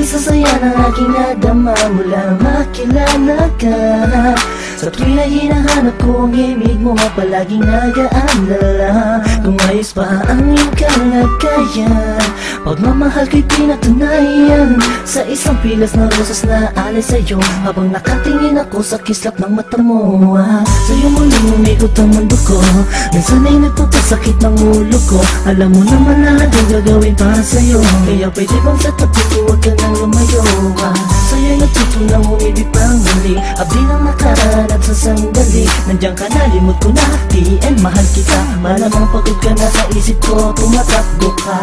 Sasaya ng aking nadama mula makilala ka. Sa tuwing na hinahanap ko ang ibig mo, palaging nag-aalala kung ayos pa ang iyong kalagayan. Pagmamahal ko'y pinatunayan sa isang pilas na rosas na alay sa'yo, habang nakatingin ako sa kislap ng mata mo. Sa'yo muling umikot ang mundo ko, minsan ay nagpapasakit ng ulo ko. Alam mo naman lahat ang gagawin para sa'yo, kaya pwede bang sa tabi ko huwag ka nang lumayo. Sa'yo'y natutunang umibig pang muli, abdi ng nakaraan at sa sandali nandiyan ka na, limot ko na, di and mahal kita. Malamang pagod ka na sa isip ko, tumatakbo ka.